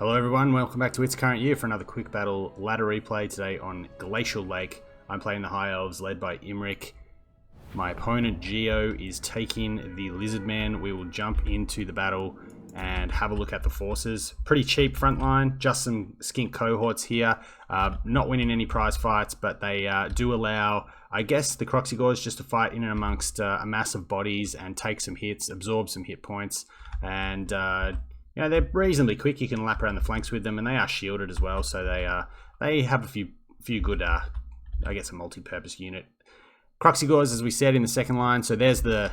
Hello everyone, welcome back to It's Current Year for another quick battle ladder replay today on Glacial Lake. I'm playing the High Elves led by Imric. My opponent Geo is taking the Lizardmen. We will jump into the battle and have a look at the forces. Pretty cheap front line, just some skink cohorts here. Not winning any prize fights, but they do allow, I guess, the Croxigores just to fight in and amongst a mass of bodies and take some hits, absorb some hit points, and you know, they're reasonably quick. You can lap around the flanks with them, and they are shielded as well, so they have a few good, I guess, a multi-purpose unit. Croxigores, as we said, in the second line. So there's the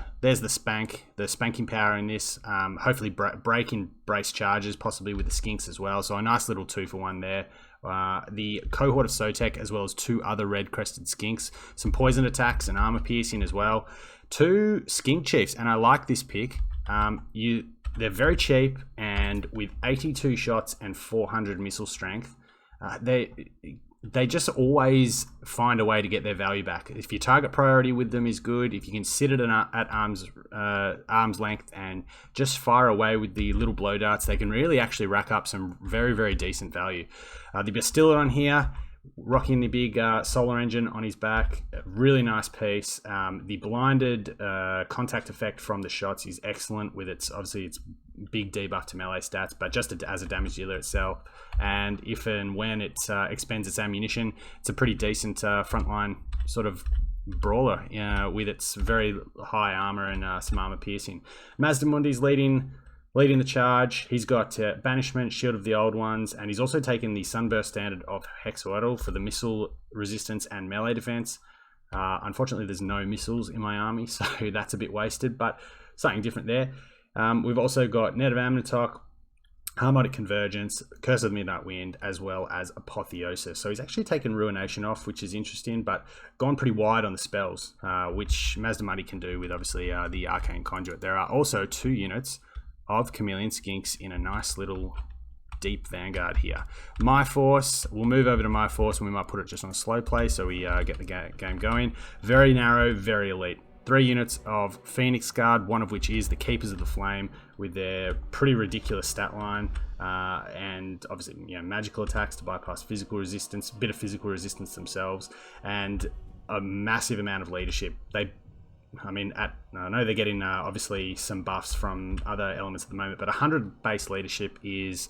spanking power in this. Hopefully breaking brace charges, possibly with the skinks as well. So a nice little 2-for-1 there. The cohort of Sotek, as well as 2 other red-crested skinks. Some poison attacks and armor piercing as well. 2 skink chiefs, and I like this pick. They're very cheap, and with 82 shots and 400 missile strength, they just always find a way to get their value back. If your target priority with them is good, if you can sit at arm's length and just fire away with the little blow darts, they can really actually rack up some very, very decent value. The Bastillon here, rocking the big solar engine on his back, really nice piece. The blinded contact effect from the shots is excellent, with its big debuff to melee stats, but just as a damage dealer itself. And if and when it expends its ammunition, it's a pretty decent frontline sort of brawler with its very high armor and some armor piercing. Mazdamundi's leading the charge. He's got Banishment, Shield of the Old Ones, and he's also taken the Sunburst Standard of Hexorbital for the missile resistance and melee defense. Unfortunately, there's no missiles in my army, so that's a bit wasted, but something different there. We've also got Net of Amnitoc, Harmonic Convergence, Curse of the Midnight Wind, as well as Apotheosis. So he's actually taken Ruination off, which is interesting, but gone pretty wide on the spells, which Mazdamundi can do with, obviously, the Arcane Conduit. There are also 2 units of Chameleon Skinks in a nice little deep vanguard here. My Force, we'll move over to My Force, and we might put it just on a slow play so we get the game going. Very narrow, very elite. 3 units of Phoenix Guard, one of which is the Keepers of the Flame, with their pretty ridiculous stat line, and obviously, you know, magical attacks to bypass physical resistance, a bit of physical resistance themselves, and a massive amount of leadership. I know they're getting obviously some buffs from other elements at the moment, but 100 base leadership is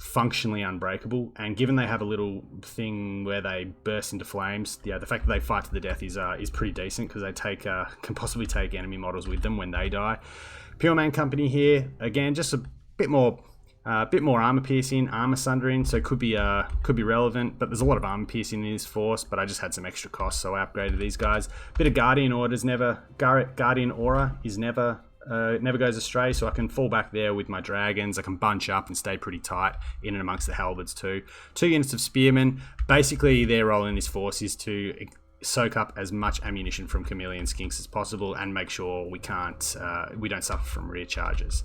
functionally unbreakable, and given they have a little thing where they burst into flames, the fact that they fight to the death is pretty decent, because they can possibly take enemy models with them when they die. Pure Man Company here, again, just a bit more armor piercing, armor sundering, so could be relevant, but there's a lot of armor piercing in this force, but I just had some extra costs, so I upgraded these guys. Bit of Guardian Aura is never goes astray, so I can fall back there with my dragons. I can bunch up and stay pretty tight in and amongst the halberds too. 2 units of spearmen. Basically, their role in this force is to soak up as much ammunition from Chameleon Skinks as possible and make sure we don't suffer from rear charges.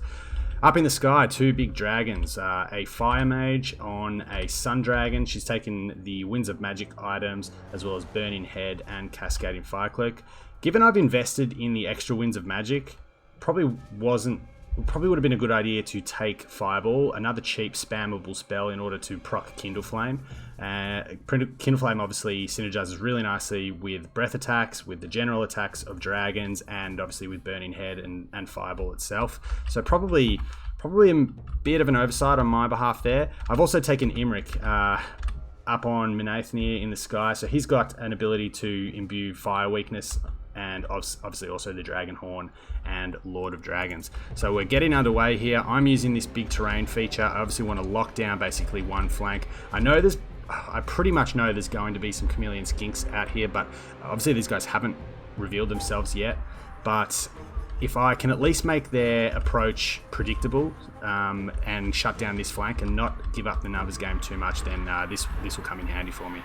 Up in the sky, 2 big dragons, a Fire Mage on a Sun Dragon. She's taken the Winds of Magic items, as well as Burning Head and Cascading Firecloak. Given I've invested in the extra Winds of Magic, probably would have been a good idea to take Fireball, another cheap spammable spell, in order to proc Kindle Flame. Kindle Flame obviously synergizes really nicely with breath attacks, with the general attacks of dragons, and obviously with Burning Head and Fireball itself. So probably a bit of an oversight on my behalf there. I've also taken Imric up on Menathnia in the sky, so he's got an ability to imbue fire weakness, and obviously also the Dragon Horn and Lord of Dragons. So we're getting underway here. I'm using this big terrain feature. I obviously want to lock down basically one flank. I pretty much know there's going to be some Chameleon Skinks out here, but obviously these guys haven't revealed themselves yet. But if I can at least make their approach predictable and shut down this flank and not give up the numbers game too much, then this will come in handy for me.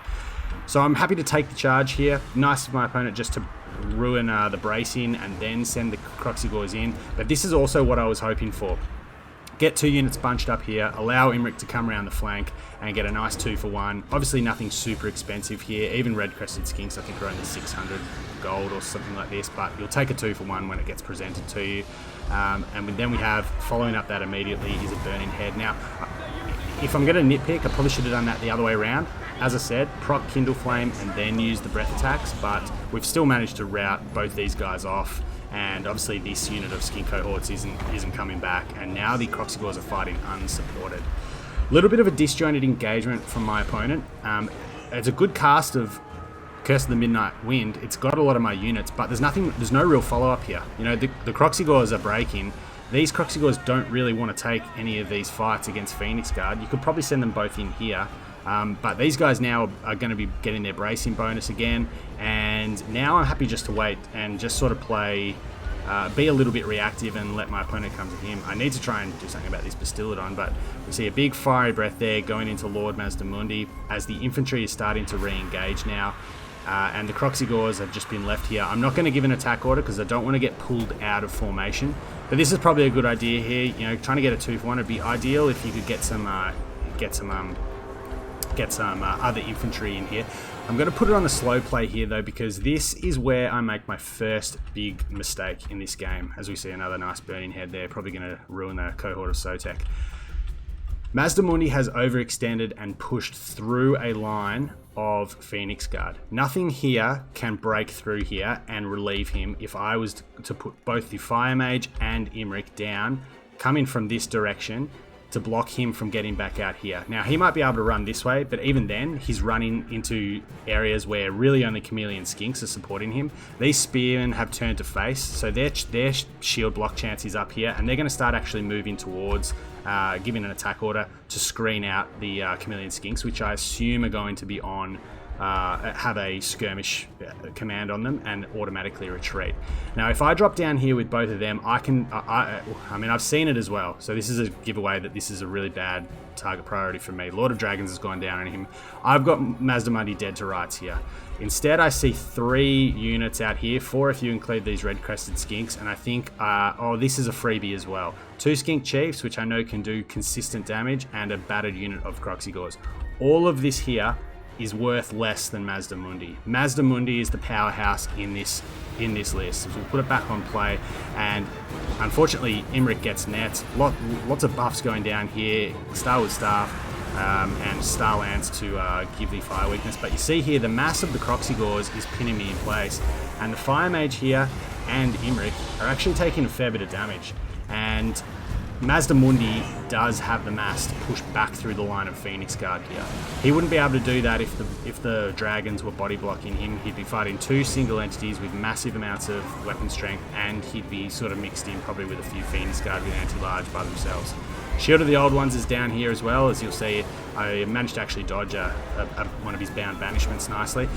So I'm happy to take the charge here. Nice of my opponent just to ruin the bracing and then send the Croxigores in. But this is also what I was hoping for. Get 2 units bunched up here, allow Imric to come around the flank and get a nice 2-for-1. Obviously nothing super expensive here. Even red crested skinks I think are only 600 gold or something like this, but you'll take a 2-for-1 when it gets presented to you. And then we have, following up that immediately, is a Burning Head. Now, if I'm going to nitpick, I probably should have done that the other way around. As I said, proc Kindle Flame and then use the breath attacks, but we've still managed to rout both these guys off, and obviously this unit of skin cohorts isn't coming back, and now the Croxigores are fighting unsupported. A little bit of a disjointed engagement from my opponent. It's a good cast of Curse of the Midnight Wind. It's got a lot of my units, but there's no real follow-up here. You know, the Croxigores are breaking. These Croxigores don't really want to take any of these fights against Phoenix Guard. You could probably send them both in here. But these guys now are going to be getting their bracing bonus again, and now I'm happy just to wait and just sort of play, be a little bit reactive and let my opponent come to him. I need to try and do something about this Bastiladon, but we see a big fiery breath there going into Lord Mazdamundi as the infantry is starting to re-engage now. And the Croxigores have just been left here. I'm not going to give an attack order because I don't want to get pulled out of formation. But this is probably a good idea here. You know, trying to get a 2-for-1 would be ideal if you could get some other infantry in here. I'm going to put it on a slow play here though, because this is where I make my first big mistake in this game. As we see another nice burning head there, probably going to ruin the cohort of Sotek. Mazdamundi has overextended and pushed through a line of Phoenix Guard. Nothing here can break through here and relieve him if I was to put both the Fire Mage and Imric down, coming from this direction, to block him from getting back out here. Now, he might be able to run this way, but even then, he's running into areas where really only Chameleon Skinks are supporting him. These Spearmen have turned to face, so their shield block chance is up here, and they're going to start actually moving towards giving an attack order to screen out the Chameleon Skinks, which I assume are going to be on, have a skirmish command on them and automatically retreat. Now, if I drop down here with both of them, I mean, I've seen it as well. So this is a giveaway that this is a really bad target priority for me. Lord of Dragons has gone down on him. I've got Mazdamundi dead to rights here. Instead, I see 3 units out here, 4 if you include these red-crested skinks, and I think, oh, this is a freebie as well. 2 skink chiefs, which I know can do consistent damage, and a battered unit of Croxigores. All of this here is worth less than Mazdamundi. Mazdamundi is the powerhouse in this list. So we'll put it back on play, and unfortunately Imric gets net. Lots of buffs going down here. Starwood Staff and Star Lance to give the fire weakness. But you see here the mass of the Croxigores is pinning me in place, and the Fire Mage here and Imric are actually taking a fair bit of damage. And Mazdamundi does have the mass to push back through the line of Phoenix Guard here. He wouldn't be able to do that if the dragons were body blocking him. He'd be fighting 2 single entities with massive amounts of weapon strength, and he'd be sort of mixed in probably with a few Phoenix Guard with anti-large by themselves. Shield of the Old Ones is down here as well. As you'll see, I managed to actually dodge one of his bound banishments nicely.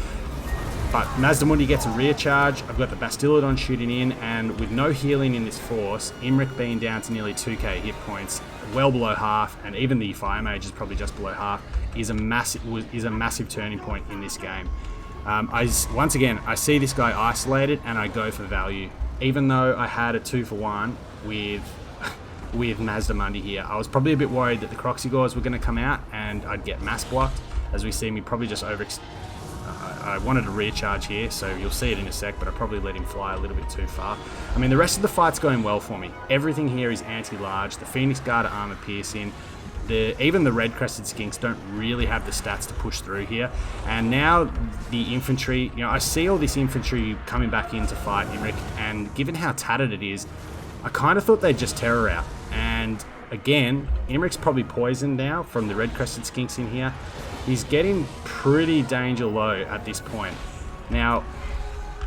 But Mazdamundi gets a rear charge. I've got the Bastiladon shooting in, and with no healing in this force, Imric being down to nearly 2k hit points, well below half, and even the Fire Mage is probably just below half, is a massive turning point in this game. Once again, I see this guy isolated, and I go for value. Even though I had a 2-for-1 with Mazdamundi here, I was probably a bit worried that the Croxigores were going to come out and I'd get mass blocked. As we see me probably just I wanted to recharge here, so you'll see it in a sec, but I probably let him fly a little bit too far. I mean, the rest of the fight's going well for me. Everything here is anti-large. The Phoenix Guard are armor piercing. Even the red-crested skinks don't really have the stats to push through here. And now the infantry, you know, I see all this infantry coming back in to fight Imric, and given how tattered it is, I kind of thought they'd just terror out. And again, Imric's probably poisoned now from the red-crested skinks in here. He's getting pretty danger low at this point. Now,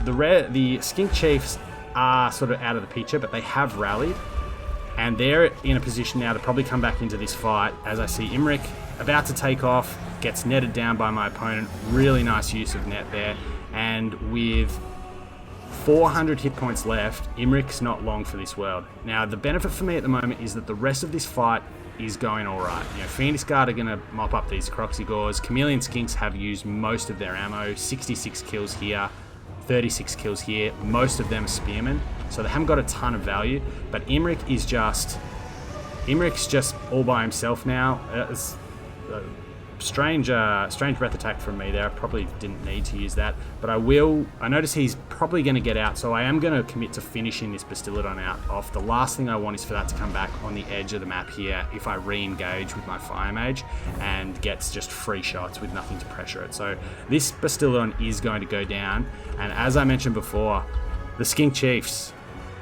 the skink chiefs are sort of out of the picture, but they have rallied, and they're in a position now to probably come back into this fight. As I see Imric about to take off, gets netted down by my opponent. Really nice use of net there, and with 400 hit points left, Imric's not long for this world. Now, the benefit for me at the moment is that the rest of this fight is going alright. You know, Phoenix Guard are going to mop up these Croxigores. Chameleon Skinks have used most of their ammo. 66 kills here, 36 kills here. Most of them are Spearmen, so they haven't got a ton of value. But Imric's just all by himself now. strange breath attack from me there. I probably didn't need to use that, but I will. I notice he's probably going to get out, so I am going to commit to finishing this Bastillodon out off. The last thing I want is for that to come back on the edge of the map here if I re-engage with my Fire Mage and gets just free shots with nothing to pressure it. So this Bastillodon is going to go down, and as I mentioned before, the Skink Chiefs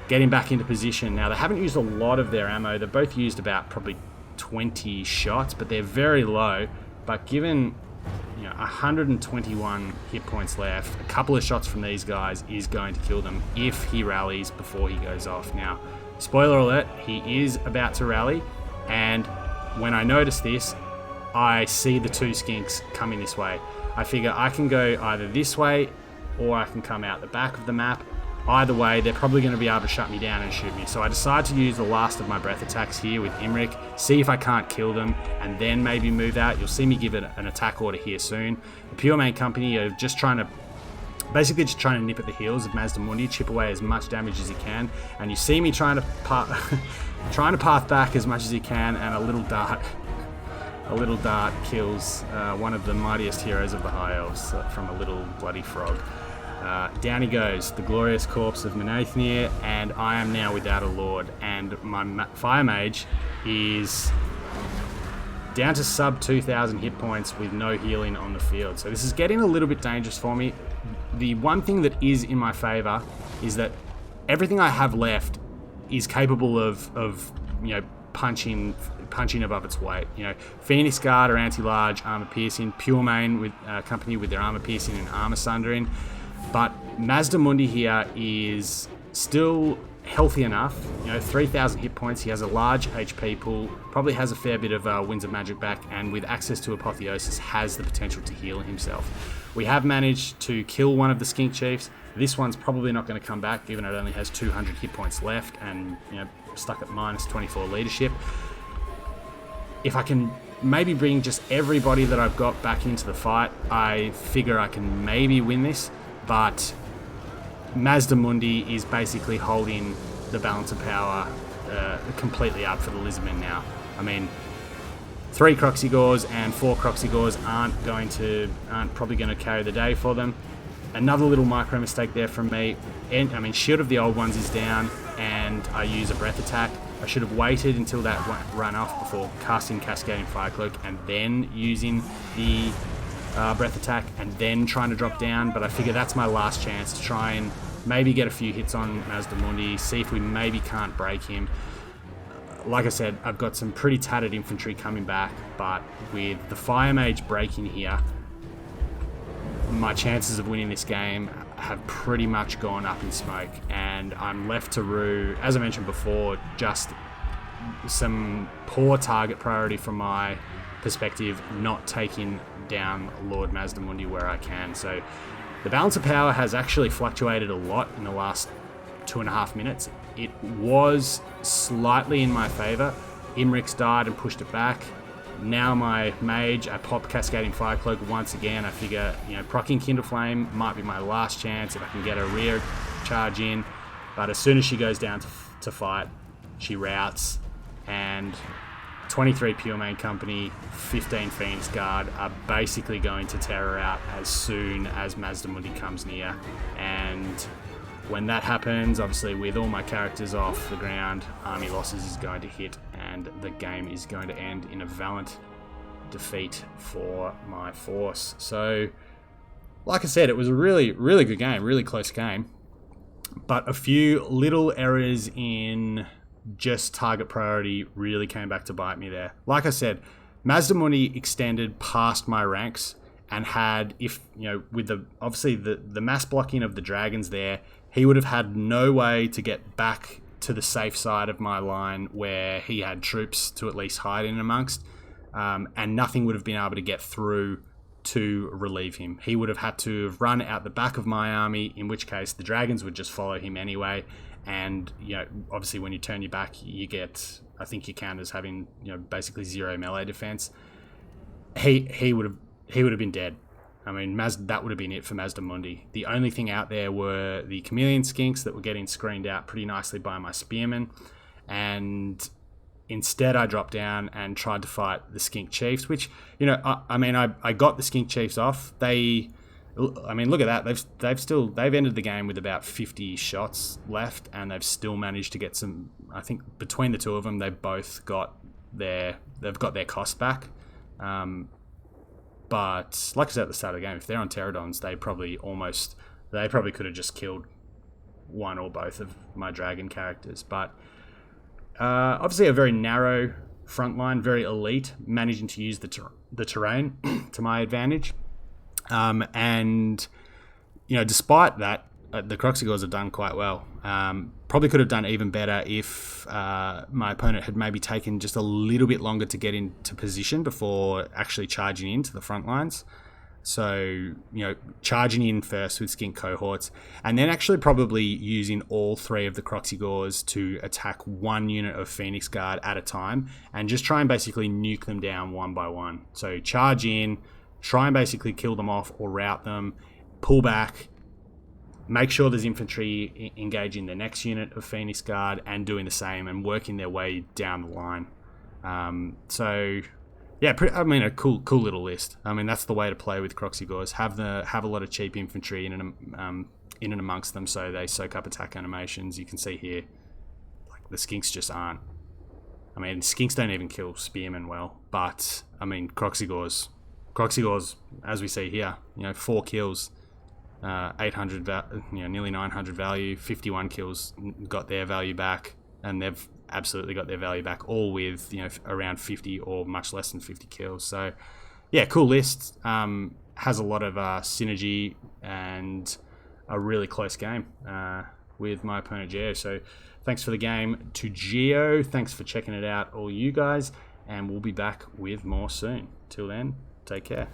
getting back into position. Now, they haven't used a lot of their ammo. They've both used about probably 20 shots, but they're very low. But given 121 hit points left, a couple of shots from these guys is going to kill them if he rallies before he goes off. Now, spoiler alert, he is about to rally, and when I notice this, I see the two skinks coming this way. I figure I can go either this way or I can come out the back of the map. Either way, they're probably going to be able to shut me down and shoot me. So I decide to use the last of my breath attacks here with Imric, see if I can't kill them, and then maybe move out. You'll see me give it an attack order here soon. The Pure Main Company are just trying to nip at the heels of Mazdamundi, chip away as much damage as he can. And you see me trying to path back as much as he can, and a little dart kills one of the mightiest heroes of the High Elves from a little bloody frog. Down he goes, the glorious corpse of Menaithnir, and I am now without a lord, and my Fire Mage is down to sub 2,000 hit points with no healing on the field. So this is getting a little bit dangerous for me. The one thing that is in my favour is that everything I have left is capable of punching above its weight. Phoenix Guard are anti-large, armor piercing, Pure Main with company with their armor piercing and armor sundering. But Mazdamundi here is still healthy enough, 3,000 hit points. He has a large HP pool, probably has a fair bit of Winds of Magic back, and with access to Apotheosis has the potential to heal himself. We have managed to kill one of the Skink Chiefs. This one's probably not going to come back, given it only has 200 hit points left and stuck at minus 24 leadership. If I can maybe bring just everybody that I've got back into the fight, I figure I can maybe win this. But Mazdamundi is basically holding the balance of power completely up for the Lizardmen now. I mean, 3 Croxigores and 4 Croxigores aren't probably going to carry the day for them. Another little micro mistake there from me. And, Shield of the Old Ones is down, and I use a breath attack. I should have waited until that ran off before casting Cascading Fire Cloak and then using the breath attack and then trying to drop down, but I figure that's my last chance to try and maybe get a few hits on Mazdamundi, see if we maybe can't break him. Like I said, I've got some pretty tattered infantry coming back, but with the Fire Mage breaking here, my chances of winning this game have pretty much gone up in smoke, and I'm left to rue, as I mentioned before, just some poor target priority from my perspective, not taking down Lord Mazdamundi where I can. So the balance of power has actually fluctuated a lot in the last 2.5 minutes. It was slightly in my favour. Imric's died and pushed it back. Now my mage, I pop Cascading Fire Cloak once again. I figure, proccing Kindle Flame might be my last chance if I can get a rear charge in. But as soon as she goes down to fight, she routs, and 23 Pure Main Company, 15 Phoenix Guard are basically going to tear her out as soon as Mazdamundi comes near. And when that happens, obviously with all my characters off the ground, army losses is going to hit, and the game is going to end in a valiant defeat for my force. So, like I said, it was a really, really good game, really close game. But a few little errors in just target priority really came back to bite me there. Like I said, Mazdamundi extended past my ranks and had, with the mass blocking of the dragons there, he would have had no way to get back to the safe side of my line where he had troops to at least hide in amongst, and nothing would have been able to get through to relieve him. He would have had to run out the back of my army, in which case the dragons would just follow him anyway. And, obviously when you turn your back, you get, I think you count as having, basically 0 melee defense. He would have been dead. I mean, that would have been it for Mazdamundi. The only thing out there were the chameleon skinks that were getting screened out pretty nicely by my spearmen. And Instead, I dropped down and tried to fight the Skink Chiefs, which, I got the Skink Chiefs off. Look at that. They've ended the game with about 50 shots left, and they've still managed to get some. I think between the two of them, they've both got their cost back. But like I said at the start of the game, if they're on pterodons, they probably could have just killed one or both of my dragon characters. But obviously a very narrow front line, very elite, managing to use the terrain to my advantage. And, despite that, the Croxigors have done quite well. Probably could have done even better if my opponent had maybe taken just a little bit longer to get into position before actually charging into the front lines. So, charging in first with Skink cohorts, and then actually probably using all three of the Croxigors to attack one unit of Phoenix Guard at a time, and just try and basically nuke them down one by one. So charge in, try and basically kill them off or rout them, pull back, make sure there's infantry engaging the next unit of Phoenix Guard and doing the same and working their way down the line. Yeah, a cool little list. That's the way to play with Croxigors. Have a lot of cheap infantry in and amongst them, so they soak up attack animations. You can see here, like the Skinks just aren't. Skinks don't even kill spearmen well, but Croxigors, as we see here, 4 kills, 800, nearly 900 value, 51 kills, got their value back, and they've absolutely got their value back, all with around 50 or much less than 50 kills. So yeah, cool list. Has a lot of synergy and a really close game with my opponent Geo. So thanks for the game to Geo. Thanks for checking it out, all you guys, and we'll be back with more soon. Till then, take care.